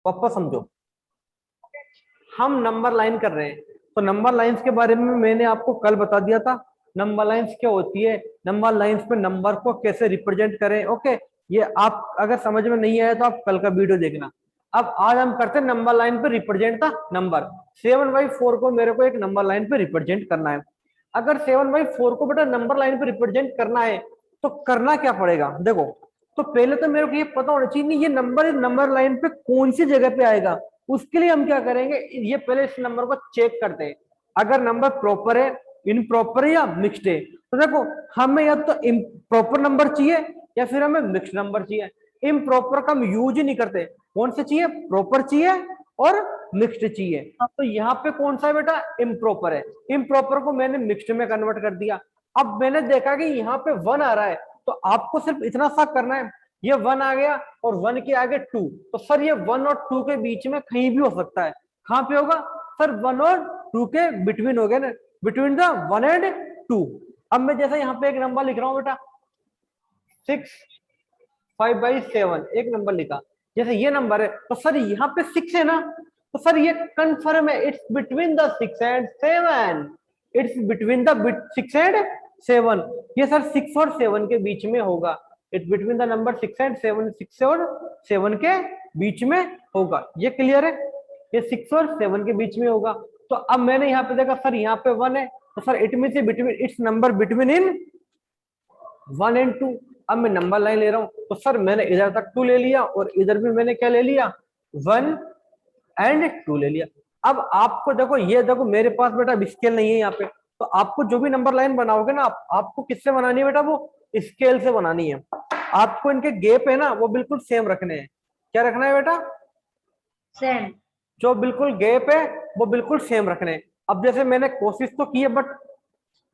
वापस समझो, हम नंबर लाइन कर रहे हैं, तो नंबर लाइंस के बारे में मैंने आपको कल बता दिया था। नंबर लाइंस क्या होती है, नंबर लाइंस पे नंबर को कैसे रिप्रेजेंट करें। ओके, ये आप अगर समझ में नहीं आया तो आप कल का वीडियो देखना। अब आज हम करते हैं नंबर लाइन पे रिप्रेजेंट था नंबर। 7/4 को मेरे को एक नंबर लाइन पे रिप्रेजेंट करना है। अगर 7/4 को बेटा नंबर लाइन पे रिप्रेजेंट करना है तो करना क्या पड़ेगा, देखो। तो पहले तो मेरे को ये पता होना चाहिए नहीं ये नंबर लाइन पे कौन सी जगह पे आएगा। उसके लिए हम क्या करेंगे, ये पहले इस नंबर को चेक करते हैं। अगर नंबर प्रॉपर है, इनप्रॉपर है या मिक्स्ड है। तो देखो, हमें या तो प्रॉपर नंबर चाहिए या फिर हमें मिक्स्ड नंबर चाहिए। इम्प्रॉपर का हम यूज ही नहीं करते। कौन से चाहिए, प्रॉपर चाहिए और मिक्स्ड चाहिए। तो यहाँ पे कौन सा है बेटा, इम्प्रॉपर है। इम्प्रॉपर को मैंने मिक्स्ड में कन्वर्ट कर दिया। अब मैंने देखा कि यहाँ पे 1 आ रहा है, तो आपको सिर्फ इतना सा करना है, ये 1 आ गया और 1 के आगे 2, तो सर ये 1 और 2 के बीच में कहीं भी हो सकता है। कहां पे होगा सर, 1 और 2 के बिटवीन हो गया ना, बिटवीन द 1 एंड 2। अब मैं जैसे यहाँ पे एक नंबर लिख रहा हूँ बेटा, 6/5/7 एक नंबर लिखा। जैसे ये नंबर है तो सर यहाँ पे 6 है ना, तो सर ये कंफर्म है, it's between the 6 and 7। It's between the 6 and 7। ये सर 6 और 7 के बीच में होगा। It's between the number 6 and 7, 6 और 7 के बीच में होगा। ये क्लियर है, ये 6 और 7 के बीच में होगा। तो अब मैंने यहाँ पे देखा सर यहाँ पे 1 है, तो sir it mean between, it's number between in 1 and 2। अब मैं नंबर लाइन ले रहा हूं, तो सर मैंने इधर तक 2 ले लिया और इधर भी मैंने क्या ले लिया, 1 एंड 2 ले लिया। अब आपको देखो, ये देखो मेरे पास बेटा स्केल नहीं है यहाँ पे, तो आपको जो भी नंबर लाइन बनाओगे ना, आपको किससे बनानी है बेटा, वो स्केल से बनानी है। आपको इनके गैप है ना वो बिल्कुल सेम रखने हैं। क्या रखना है बेटा, सेम। जो बिल्कुल गैप है वो बिल्कुल सेम रखने हैं। अब जैसे मैंने कोशिश तो की है, बट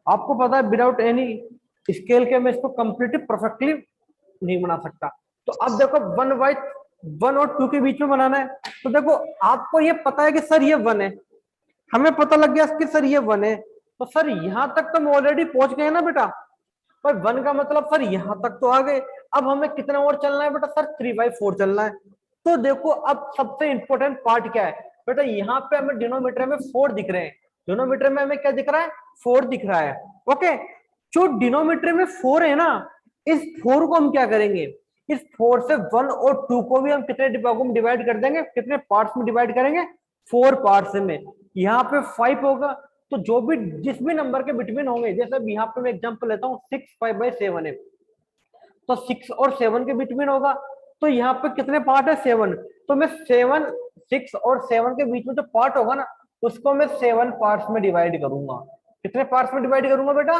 आपको पता है विदाउट एनी स्केल के मैं इसको कंप्लीटली परफेक्टली नहीं बना सकता। तो अब देखो 1 और 2 के बीच में बनाना है। तो देखो आपको ये पता है कि सर ये 1 है, हमें पता लग गया कि सर ये 1 है, तो सर यहां तक तो हम ऑलरेडी पहुंच गए ना बेटा। पर 1 का मतलब सर यहां तक तो आ गए। अब हमें कितना और चलना है बेटा, सर 3/4 चलना है। तो देखो अब सबसे इंपॉर्टेंट पार्ट क्या है बेटा, यहाँ पे हमें डिनोमीटर में 4 दिख रहे हैं। डिनोमीटर में हमें क्या दिख रहा है, 4 दिख रहा है। ओके, जो डिनोमीटर में 4 है ना, इस 4 को हम क्या करेंगे, इस 4 से 1 और 2 को भी हम कितने भागों में डिवाइड कर देंगे, कितने पार्ट्स में डिवाइड करेंगे, 4 पार्ट्स में। यहाँ पे 5 होगा, तो जो भी जिस भी नंबर के बिटवीन होंगे, जैसे यहाँ पे मैं एग्जांपल लेता हूँ 6/5/7 है, तो 6 और 7 के बिटवीन होगा। तो यहाँ पे कितने पार्ट है, 7। तो मैं 6 और 7 के बीच में जो पार्ट होगा ना, उसको मैं 7 पार्ट्स में डिवाइड करूंगा। कितने पार्ट्स में डिवाइड करूंगा बेटा,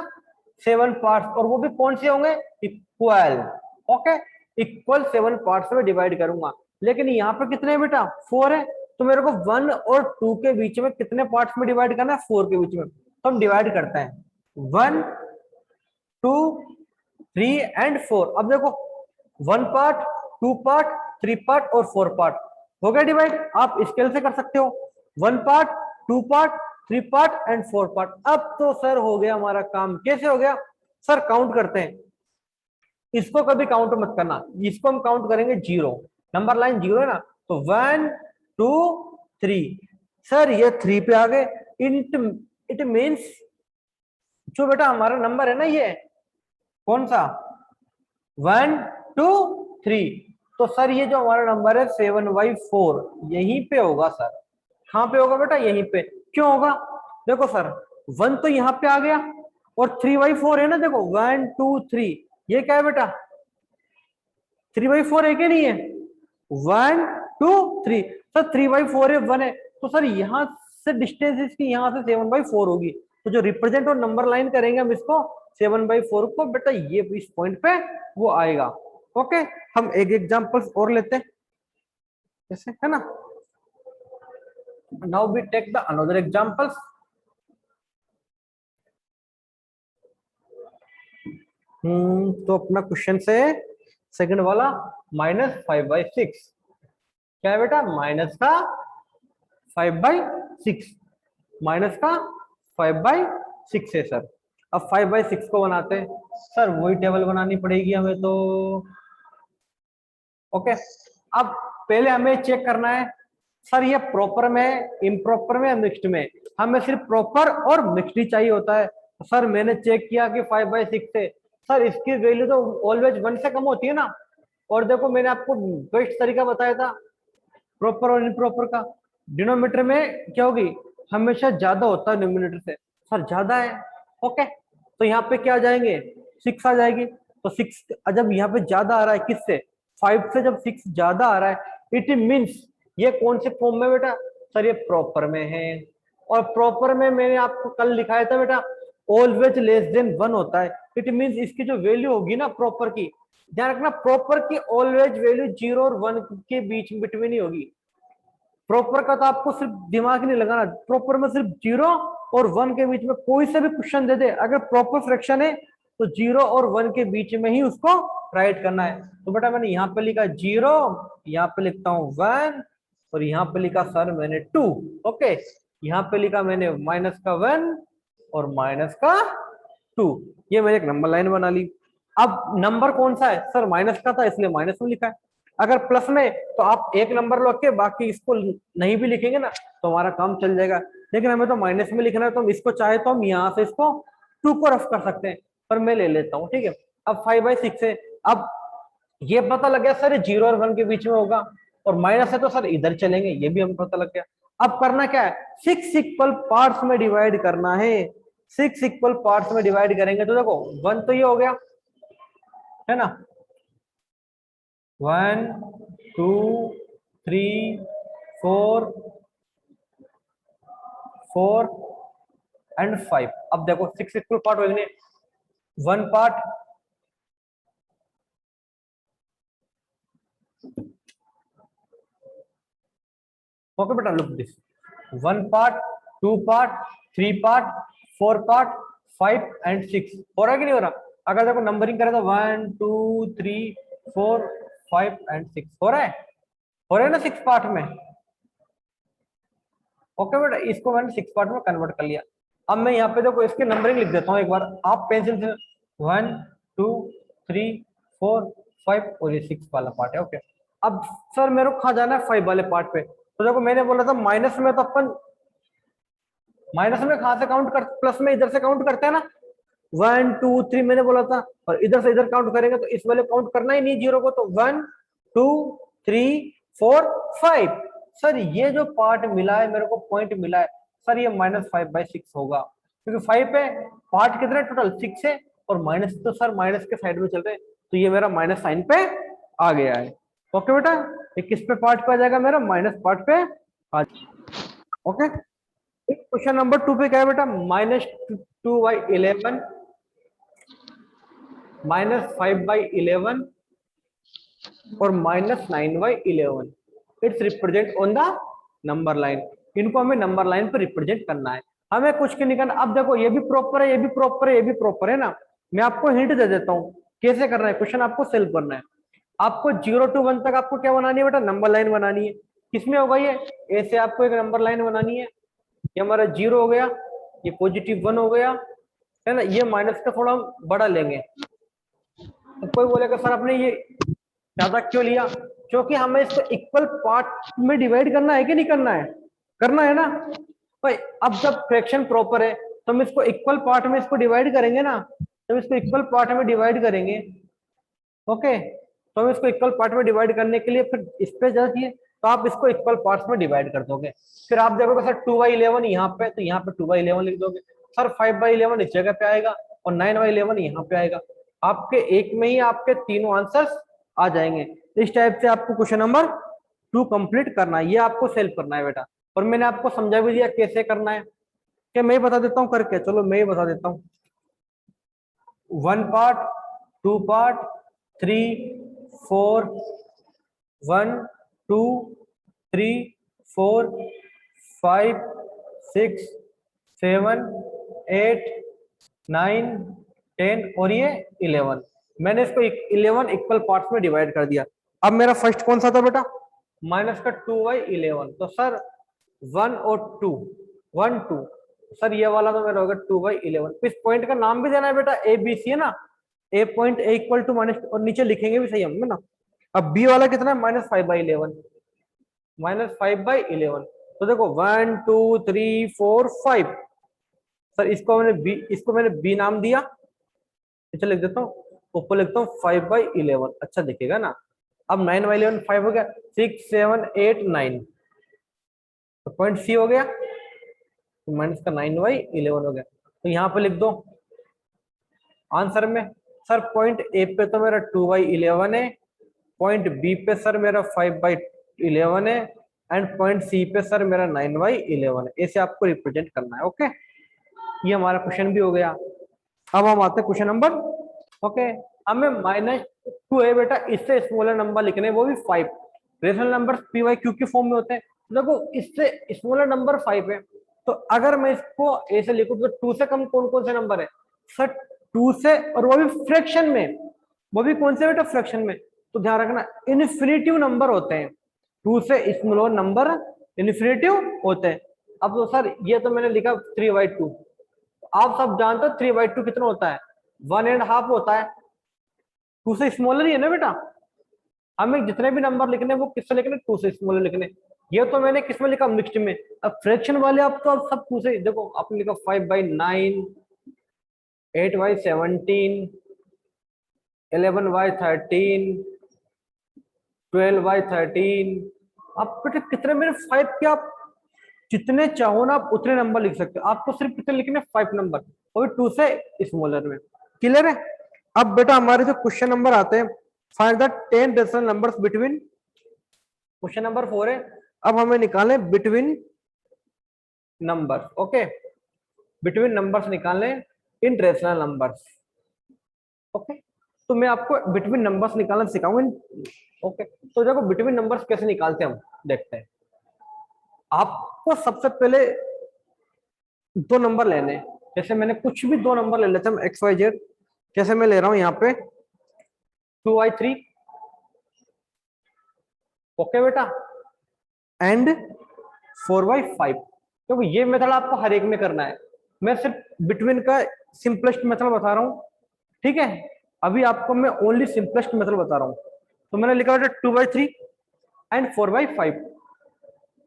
7 पार्ट्स, और वो भी कौन से होंगे, इक्वल। ओके, इक्वल 7 पार्ट्स में डिवाइड करूंगा। लेकिन यहाँ पे कितने है बेटा, 4 है, तो मेरे को 1 और 2 के बीच में कितने पार्ट्स में डिवाइड करना है, 4 के बीच में। तो हम डिवाइड करते हैं 1, 2, 3 एंड 4। अब देखो 1 पार्ट, 2 पार्ट, 3 पार्ट और 4 पार्ट हो गया डिवाइड। आप स्केल से कर सकते हो, 1 part, 2 part, 3 part and 4 part. अब तो सर हो गया हमारा काम। कैसे हो गया सर, काउंट करते हैं। इसको कभी काउंट मत करना, इसको हम काउंट करेंगे 0। नंबर लाइन 0 है ना, तो 1, 2, 3। सर ये 3 पे आ गए। इट इट मीन्स जो बेटा हमारा नंबर है ना, ये कौन सा, 1, 2, 3। तो सर ये जो हमारा नंबर है 7/4 यहीं पे होगा सर। कहां पे होगा बेटा, यहीं पे। क्यों होगा, देखो सर 1 तो यहाँ पे आ गया और 3/4 है ना, देखो 1, 2, 3, ये क्या है बेटा, 3/4 है कि नहीं है, 1, 2, 3। सर 3/4 है, 1 है, तो सर यहाँ से डिस्टेंस इसकी यहाँ से 7/4 होगी। तो जो रिप्रेजेंट और नंबर लाइन करेंगे हम इसको 7/4 को, बेटा ये इस पॉइंट पे वो आएगा। ओके, हम एक एग्जांपल और लेते हैं, जैसे है ना। Now we take the another examples. तो अपना क्वेश्चन से सेकंड वाला, -5/6 क्या है बेटा, माइनस का 5/6, माइनस का 5/6 है सर। अब 5/6 को बनाते हैं सर, वही टेबल बनानी पड़ेगी हमें तो। ओके, अब पहले हमें चेक करना है सर ये प्रॉपर में, इम्प्रॉपर में या मिक्स्ड में। हमें सिर्फ प्रॉपर और मिक्स्ड ही चाहिए होता है। तो सर मैंने चेक किया कि 5/6 है, सर इसकी वैल्यू तो ऑलवेज 1 से कम होती है ना। और देखो मैंने आपको बेस्ट तरीका बताया था प्रॉपर और इम्प्रॉपर का। डिनोमिनेटर में क्या होगी, हमेशा ज्यादा होता है न्यूमिनेटर से। सर ज्यादा है, ओके, तो यहाँ पे क्या आ जाएंगे, 6 आ जाएगी। तो 6 जब यहाँ पे ज्यादा आ रहा है किससे, 5 से, जब 6 ज्यादा आ रहा है इट मीन्स ये कौन से फॉर्म में बेटा, सर ये प्रॉपर में है। और प्रॉपर में मैंने आपको कल लिखाया था बेटा ऑलवेज लेस देन 1 होता है। इट मीन्स इसकी जो वैल्यू होगी ना प्रॉपर की, ध्यान रखना प्रॉपर की ऑलवेज वैल्यू 0 और 1 के बीच बिटवीन ही होगी। प्रॉपर का तो आपको सिर्फ दिमाग नहीं लगाना, प्रॉपर में सिर्फ 0 और 1 के बीच में कोई से भी क्वेश्चन दे दे, अगर प्रॉपर फ्रैक्शन है तो 0 और 1 के बीच में ही उसको राइट करना है। तो बेटा मैंने यहाँ पे लिखा 0, यहाँ पे लिखता हूँ 1, और यहाँ पे लिखा सर मैंने 2, ओके, यहाँ पे लिखा मैंने माइनस का 1 और माइनस का 2, ये मैंने एक नंबर लाइन बना ली। अब नंबर कौन सा है, सर माइनस का था इसलिए माइनस में लिखा है। अगर प्लस में तो आप एक नंबर लो के बाकी इसको नहीं भी लिखेंगे ना तो हमारा काम चल जाएगा, लेकिन हमें तो माइनस में लिखना है, तो हम इसको चाहे तो हम यहाँ से इसको 2 को रफ कर सकते हैं, पर मैं ले लेता हूँ, ठीक है। अब 5/6 है, अब ये पता लग गया सर ये 0 और 1 के बीच में होगा, और माइनस है तो सर इधर चलेंगे, ये भी हमें पता लग गया। अब करना क्या है, 6 इक्वल पार्ट्स में डिवाइड करना है। 6 इक्वल पार्ट्स में डिवाइड करेंगे तो देखो 1 तो ये हो गया है ना, 1 2 3 4 4 एंड 5। अब देखो 6 इक्वल पार्ट हो गए, 1 पार्ट, ओके बेटा look this, 1 part, 2 part, 3 part, 4 part, 5 and 6। हो रहा है कि नहीं हो रहा, अगर देखो नंबरिंग करें तो 1 2 3 4 5 एंड 6 हो रहा है, हो रहा है ना 6 पार्ट में, ओके बेटा इसको मैंने 6 पार्ट में कन्वर्ट कर लिया। अब मैं यहाँ पे देखो इसके नंबरिंग लिख देता हूँ एक बार, आप पेंसिल से 1 2 3 4 5 और ये 6 वाला पार्ट है, ओके। अब सर मेरे को कहाँ जाना है, 5 वाले पार्ट पे। तो देखो मैंने बोला था माइनस में, तो अपन माइनस में कहाँ से काउंट कर, प्लस में इधर से काउंट करते हैं ना, 1 2 3 मैंने बोला था, और इधर से इधर काउंट करेंगे तो इस वाले काउंट करना ही नहीं 0 को, तो 1 2 3 4 5। सर ये जो पार्ट मिला है मेरे को, पॉइंट मिला है सर, ये -5/6 होगा, क्योंकि 5 पे पार्ट कितने टोटल 6 है, और माइनस तो सर माइनस के साइड में चल रहे हैं, तो ये मेरा माइनस साइन पे आ गया है, ओके बेटा। ये किस पे पार्ट पे आ जाएगा, मेरा माइनस पार्ट पे आ, ओके। क्वेश्चन नंबर 2 पे क्या है बेटा, -2/11 -5/11 और -9/11, it's represent on the number line. इनको हमें नंबर लाइन पर रिप्रेजेंट करना है, हमें कुछ के निकालना। अब देखो ये भी प्रॉपर है, ये भी प्रॉपर है, ये भी प्रॉपर है ना। मैं आपको हिंट दे देता हूँ कैसे करना है, क्वेश्चन आपको सॉल्व करना है। आपको 0 to 1 तक आपको क्या बनानी है बेटा, नंबर लाइन बनानी है। किसमें होगा ये, ऐसे आपको एक नंबर लाइन बनानी है, ये हमारा 0 हो गया, ये +1 हो गया, है ना, ये माइनस का थोड़ा बड़ा लेंगे। तो कोई बोलेगा सर आपने ये ज्यादा क्यों लिया, क्योंकि हमें इसको इक्वल पार्ट में डिवाइड करना है कि नहीं करना है, करना है ना भाई। अब जब फ्रैक्शन प्रॉपर है तो हम इसको इक्वल पार्ट में इसको डिवाइड करेंगे ना, जब इसको इक्वल पार्ट में डिवाइड करेंगे, ओके, तो हम इसको इक्वल पार्ट में डिवाइड करने के लिए फिर इस पे जाइए, तो आप इसको इक्वल पार्ट्स में डिवाइड कर दोगे। फिर आप देखोगे सर 2/11 यहाँ पे, तो यहाँ पे 2/11 लिख दोगे, सर 5/11 इस जगह पे आएगा, और 9/11 यहाँ पे आएगा। आपके एक में ही आपके तीनों आंसर्स आ जाएंगे। इस टाइप से आपको क्वेश्चन नंबर 2 कंप्लीट करना है, ये आपको सेल्फ करना है बेटा। और मैंने आपको समझा भी दिया कैसे करना है, क्या मैं बता देता हूँ करके, चलो मैं ही बता देता हूँ। 1 पार्ट, 2 पार्ट, 3 4 1 2 3 4 5 6 7 8 9 10 और ये 11। मैंने इसको 11 इक्वल पार्ट्स में डिवाइड कर दिया। अब मेरा फर्स्ट कौन सा था बेटा, माइनस का 2/11, तो सर 1 और 2 1 2, सर ये वाला तो मेरा होगा 2/11। इस पॉइंट का नाम भी देना है बेटा, ए बी सी है ना, A point A equal to minus, और नीचे लिखेंगे भी सही हम ना। अब बी वाला कितना है, -5/11, -5/11। तो देखो 1 2 3 4 5। सर इसको मैंने बी नाम दिया, नीचे लिख देता हूँ, ऊपर लिखता हूँ 5/11। अच्छा दिखेगा ना। अब 9/11 5 हो गया, 6 7 8 9, तो पॉइंट सी हो गया, तो माइनस का 9/11 हो गया। तो यहाँ पे लिख दो आंसर में। सर पॉइंट ए पे तो मेरा 2/11 है, पॉइंट बी पे सर मेरा 5/11 है, एंड पॉइंट सी पे सर मेरा 9/11 है। ऐसे आपको रिप्रेजेंट करना है। ओके, ये हमारा क्वेश्चन भी हो गया। अब हम आते हैं क्वेश्चन नंबर। ओके, हमें -2 है बेटा, इससे स्मॉलर नंबर लिखने, वो भी 5। Rational number P by Q के फॉर्म में होते हैं। देखो इससे स्मॉलर नंबर 5 है, तो अगर मैं इसको ए से लिखूं तो 2 से कम कौन कौन से नंबर है सर? 2 से, और वो भी फ्रैक्शन में, वो भी कौन से बेटा? फ्रैक्शन में। तो ध्यान रखना इन्फिनिटिव नंबर होते हैं, 2 से स्मॉलर नंबर इन्फिनिटिव होते हैं। अब तो सर ये तो मैंने लिखा 3/2, आप सब जानते हो 3/2 कितना होता है? 1.5 होता है। 2 से स्मॉलर ही है ना बेटा। हमें जितने भी नंबर लिखने वो किससे लिखने? 2 से स्मॉलर लिखने। ये तो मैंने किसमें लिखा? मिक्स्ड में। अब फ्रैक्शन वाले आप तो अब सब 2 से, देखो आपने लिखा 5/9, 8/17, 11/13, 12/13। आप बेटा कितने, मेरे 5 के आप जितने चाहो ना आप उतने नंबर लिख सकते हो। आपको सिर्फ कितने लिखने? 5 नंबर, और 2 से स्मॉलर में। क्लियर है? अब बेटा हमारे जो क्वेश्चन नंबर आते हैं, find the 10 rational numbers between, question number 4 है। अब हमें निकालें between numbers. Okay, between numbers निकालने इन रेशनल नंबर्स। ओके, तो मैं आपको बिटवीन नंबर्स निकालना सिखाऊंगा। ओके, तो देखो बिटवीन नंबर्स कैसे निकालते हैं हम, देखते हैं। आपको सबसे पहले दो नंबर लेने हैं। जैसे मैंने कुछ भी दो नंबर ले लेते हैं, एक्स वाई जेड। जैसे मैं ले रहा हूं यहाँ पे 2/3। ओके बेटा, एंड 4/5। क्योंकि ये मेथड आपको हर एक में करना है, मैं सिर्फ बिटवीन का सिंपलेस्ट मेथड बता रहा हूँ। ठीक है, अभी आपको मैं ओनली सिंपलेस्ट मेथड बता रहा हूँ। तो मैंने लिखा बेटा 2/3 एंड 4/5।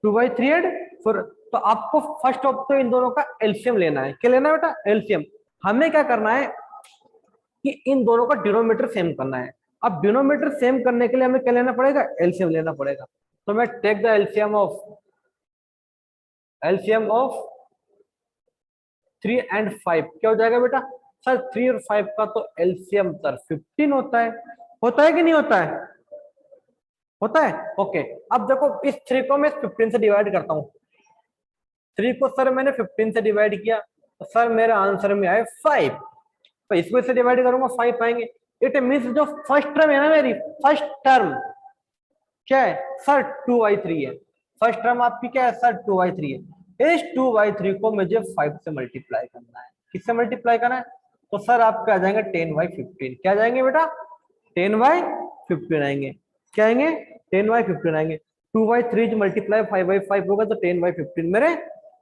2/3 एंड 4। तो आपको फर्स्ट ऑफ तो इन दोनों का एलसीएम लेना है। क्या लेना है बेटा? एलसीएम। हमें क्या करना है कि इन दोनों का डिनोमिनेटर सेम करना है। अब डिनोमिनेटर सेम करने के लिए हमें क्या लेना पड़ेगा? एलसीएम लेना पड़ेगा। तो मैं take the LCM of 3 and 5। क्या हो जाएगा बेटा? सर 3 और 5 का तो एलसीएम सर 15 होता है कि नहीं होता है? होता है। ओके, अब देखो इस 3 को मैं 15 से डिवाइड करता हूं। 3 को सर मैंने 15 से डिवाइड किया, तो सर मेरे आंसर में आए 5। तो इसको इससे डिवाइड करूंगा 5 पाएंगे। इट मीन्स जो फर्स्ट टर्म है ना मेरी, फर्स्ट टर्म क्या है सर? 2/3 है। फर्स्ट टर्म आपकी क्या है सर? 2/3 है। इस 2/3 को मुझे 5 से मल्टीप्लाई करना है। किससे मल्टीप्लाई करना है? तो सर आपके आ जाएंगे 10/15। क्या जाएंगे बेटा? 10/15 आएंगे। क्या आएंगे? 10/15 आएंगे। 2/3 मल्टीप्लाई 5/5 होगा, तो 10/15 मेरे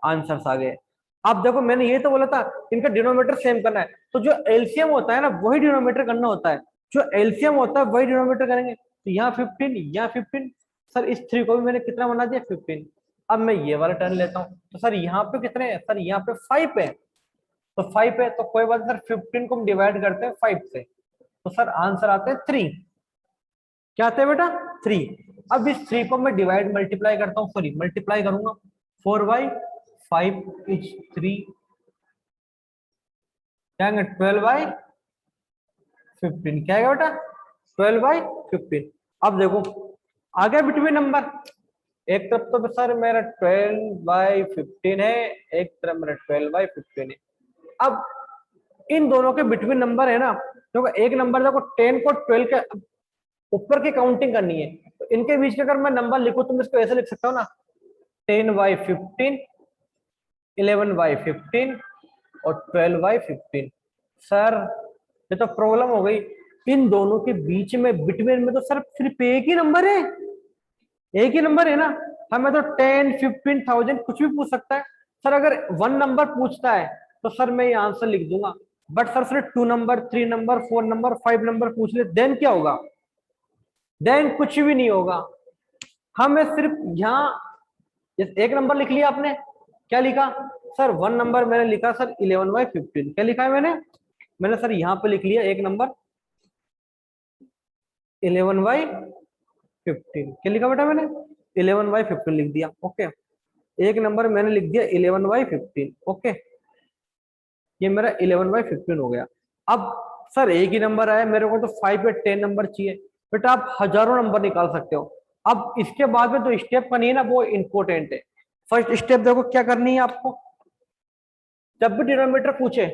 आंसर्स आ गए। अब देखो मैंने ये तो बोला था इनका डिनोमिनेटर सेम करना है, तो जो एलसीएम होता है ना वही डिनोमिनेटर करना होता है। जो एलसीएम होता है वही डिनोमिनेटर करेंगे। तो यहाँ 15, यहाँ 15। सर इस 3 को भी मैंने कितना बना दिया? 15। अब मैं ये वाला टर्न लेता हूँ, तो सर यहाँ पे कितने हैं? सर यहाँ पे 5 है। तो 5 है तो कोई बात नहीं सर, 15 को हम डिवाइड करते हैं 5 से, तो सर आंसर आते हैं 3। क्या आते हैं बेटा? 3। अब इस 3 को मैं डिवाइड मल्टीप्लाई करता हूँ, सॉरी मल्टीप्लाई करूंगा। 4/5 इज 3, क्या 12/15। क्या है बेटा? 12/15। अब देखो आ गया बिटवीन नंबर। एक तरफ तो सर मेरा 12/15 है, एक तरफ मेरा 12/15 है। अब इन दोनों के बिटवीन नंबर है ना, देखो एक नंबर देखो 10 को 12 के ऊपर की काउंटिंग करनी है, तो इनके बीच का अगर मैं नंबर लिखूं तो मैं इसको ऐसे लिख सकता हूँ ना, 10/15, 11/15 और 12/15। सर ये तो प्रॉब्लम हो गई, इन दोनों के बीच में बिटवीन में तो सर सिर्फ एक ही नंबर है, एक ही नंबर है ना। हमें तो 10, 15, 1000 कुछ भी पूछ सकता है। सर अगर 1 नंबर पूछता है तो सर मैं ये आंसर लिख दूंगा, बट सर सिर्फ 2 नंबर, 3 नंबर, 4 नंबर, 5 नंबर पूछ ले, देन क्या होगा? देन कुछ भी नहीं होगा। हमें सिर्फ यहाँ एक नंबर लिख लिया आपने, क्या लिखा सर, 1 नंबर मैंने लिखा सर 11/15, क्या लिखा है मैंने सर यहाँ पे लिख लिया एक नंबर 11/15, क्या लिखा बेटा मैंने 11/15 लिख दिया। ओके, एक नंबर मैंने लिख दिया 11/15। ओके, ये मेरा 11/15 हो गया। अब सर एक ही नंबर आया, मेरे को तो 5 या 10 नंबर चाहिए। बेटा आप हजारों नंबर निकाल सकते हो। अब इसके बाद में जो स्टेप करनी है ना, वो इंपॉर्टेंट है। फर्स्ट स्टेप देखो क्या करनी है आपको, जब भी डिनोमिनेटर पूछे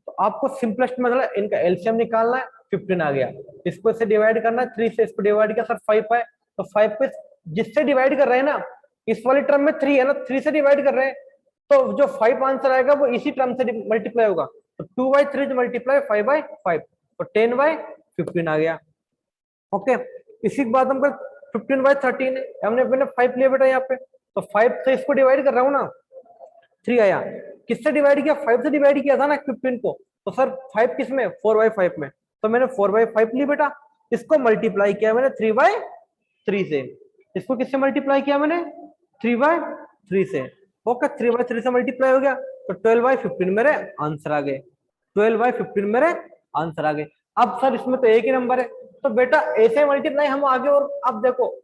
तो आपको सिंपलेस्ट मतलब इनका एलसीएम निकालना है। 15 आ गया, इसको इससे डिवाइड करना है, 3 से इसको डिवाइड किया सर 5 है, तो 5 पे जिससे डिवाइड कर रहे हैं ना, इस वाली टर्म में 3 है ना, 3 से डिवाइड कर रहे हैं, तो जो 5 आंसर आएगा वो इसी टर्म से मल्टीप्लाई होगा। तो 2/3 मल्टीप्लाई 5/5, तो 10/15 आ गया। ओके, इसी के बाद हमको 15/13 है, हमने 5 लिया बेटा यहाँ पे, तो 5 से इसको डिवाइड कर रहा हूँ ना, 3 आया। किससे डिवाइड किया, 5 से डिवाइड किया था ना 15 को, तो सर 5 किस में, 4/5 में, तो मैंने 4/5 ली बेटा। इसको मल्टीप्लाई किया मैंने 3/3 से, इसको किससे मल्टीप्लाई किया मैंने, 3/3 से। ओके, 3/3 से मल्टीप्लाई हो गया, तो 12/15 मेरे आंसर आ गए, 12/15 मेरे आंसर आ गए। अब सर इसमें तो एक ही नंबर है, तो बेटा ऐसे मल्टीप्लाई हम आगे, और अब देखो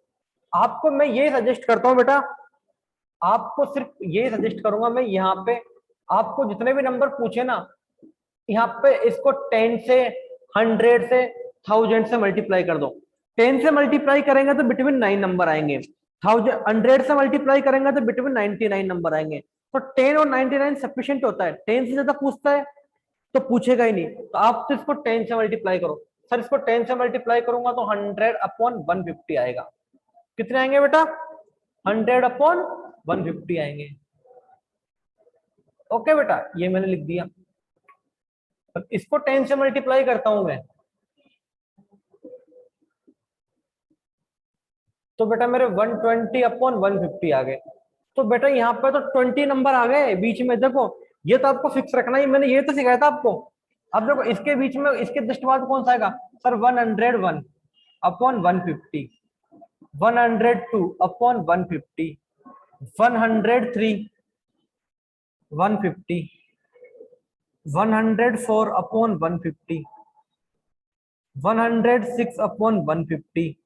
आपको मैं ये सजेस्ट करता हूँ बेटा, आपको सिर्फ ये सजेस्ट करूंगा मैं, यहाँ पे आपको जितने भी नंबर पूछे ना, यहाँ पे इसको 10 से 100 से 1000 से मल्टीप्लाई कर दो। 10 से मल्टीप्लाई करेंगे तो बिटवीन 9 नंबर आएंगे, 100 से मल्टीप्लाई करेंगे तो बिटवीन 99 नंबर आएंगे। तो 10 और 99 सफिशिएंट होता है, 10 से ज्यादा पूछता है तो पूछेगा ही नहीं, तो आप तो इसको 10 से मल्टीप्लाई करो। सर इसको 10 से मल्टीप्लाई करूंगा तो 100/150 आएगा। कितने आएंगे बेटा, 100/150 आएंगे। ओके बेटा, ये मैंने लिख दिया। अब इसको 10 से मल्टीप्लाई करता हूं मैं, तो बेटा मेरे 120/150 आ गए। तो बेटा यहाँ पे तो 20 नंबर आ गए बीच में, देखो ये तो आपको फिक्स रखना ही, मैंने ये तो सिखाया था आपको। अब देखो इसके बीच में, इसके जस्ट बाद कौन सा आएगा सर, 101/150, 102/150, 103/150, 104/150, 106/150।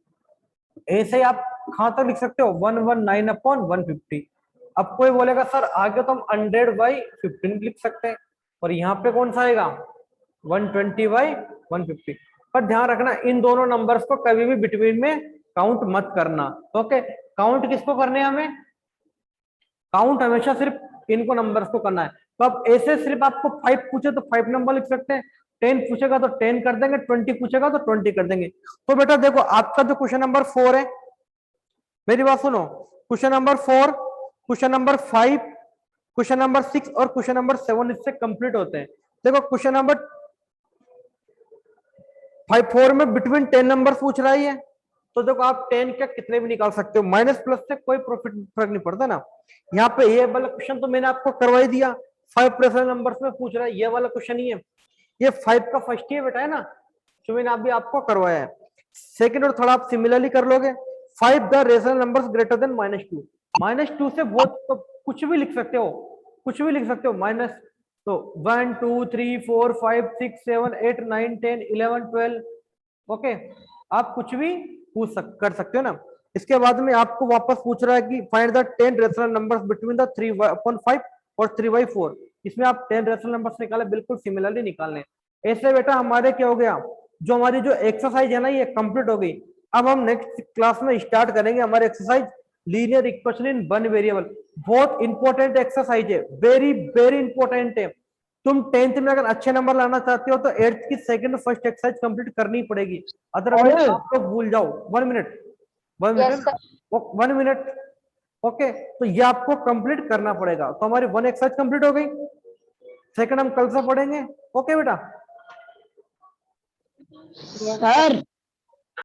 ऐसे ही आप कहां तक लिख सकते हो, 119/150। अब कोई बोलेगा सर आगे तो हम 100/15 लिख सकते हैं, और यहाँ पे कौन सा आएगा 120/150। पर ध्यान रखना इन दोनों नंबर्स को कभी भी बिटवीन में काउंट मत करना। ओके, काउंट किसको करने हैं हमें, काउंट हमेशा सिर्फ इनको नंबर्स को करना है। तो अब ऐसे सिर्फ आपको 5 पूछे तो 5 नंबर लिख सकते हैं, 10 पूछेगा तो 10 कर देंगे, 20 पूछेगा तो 20 कर देंगे। तो बेटा देखो आपका जो क्वेश्चन नंबर 4 है, मेरी बात सुनो, question number 4, question number 5, question number 6 और क्वेश्चन नंबर 7 इससे कंप्लीट होते हैं। देखो क्वेश्चन नंबर 4 में बिटवीन 10 नंबर पूछ रहा है, तो देखो आप 10 क्या कितने भी निकाल सकते हो, माइनस प्लस से कोई प्रॉफिट फर्क नहीं पड़ता ना। यहाँ पे ये वाला क्वेश्चन तो मैंने आपको करवा ही दिया, 5 रेशनल नंबर्स में पूछ रहा है, ये वाला क्वेश्चन ही है, ये 5 का फर्स्ट ही बेटा है ना, जो मैंने अभी आपको करवाया है। सेकंड और थर्ड आप सिमिलरली कर लोगे। 5 the rational numbers greater than -2, -2 से बहुत तो कुछ भी लिख सकते हो, कुछ भी लिख सकते हो माइनस, तो 1 2 3 4 5 6 7 8 9 10 11 12। ओके, आप कुछ भी कर सकते हो ना। इसके बाद में आपको वापस पूछ रहा है कि find the 10 rational numbers between the 3/5 और 3/4। इसमें आप 10 रेशनल नंबर्स निकाले, बिल्कुल सिमिलरली निकालने। ऐसे बेटा हमारे क्या हो गया, जो हमारी जो एक्सरसाइज है ना ये कंप्लीट हो गई। अब हम नेक्स्ट क्लास में स्टार्ट करेंगे हमारे exercise linear equation in one variable. बहुत इंपॉर्टेंट एक्सरसाइज है, वेरी वेरी इंपॉर्टेंट है। तुम 10th में अगर अच्छे नंबर लाना चाहते हो तो 8th की सेकंड और फर्स्ट एक्सरसाइज कंप्लीट करनी पड़ेगी, अदरवाइज आप लोग भूल जाओ। 1 minute, 1 Yes, minute, 1 minute. Okay, तो ये आपको कंप्लीट करना पड़ेगा। तो हमारी 1 एक्सरसाइज कंप्लीट हो गई, सेकंड हम कल से पढ़ेंगे। ओके बेटा, sir.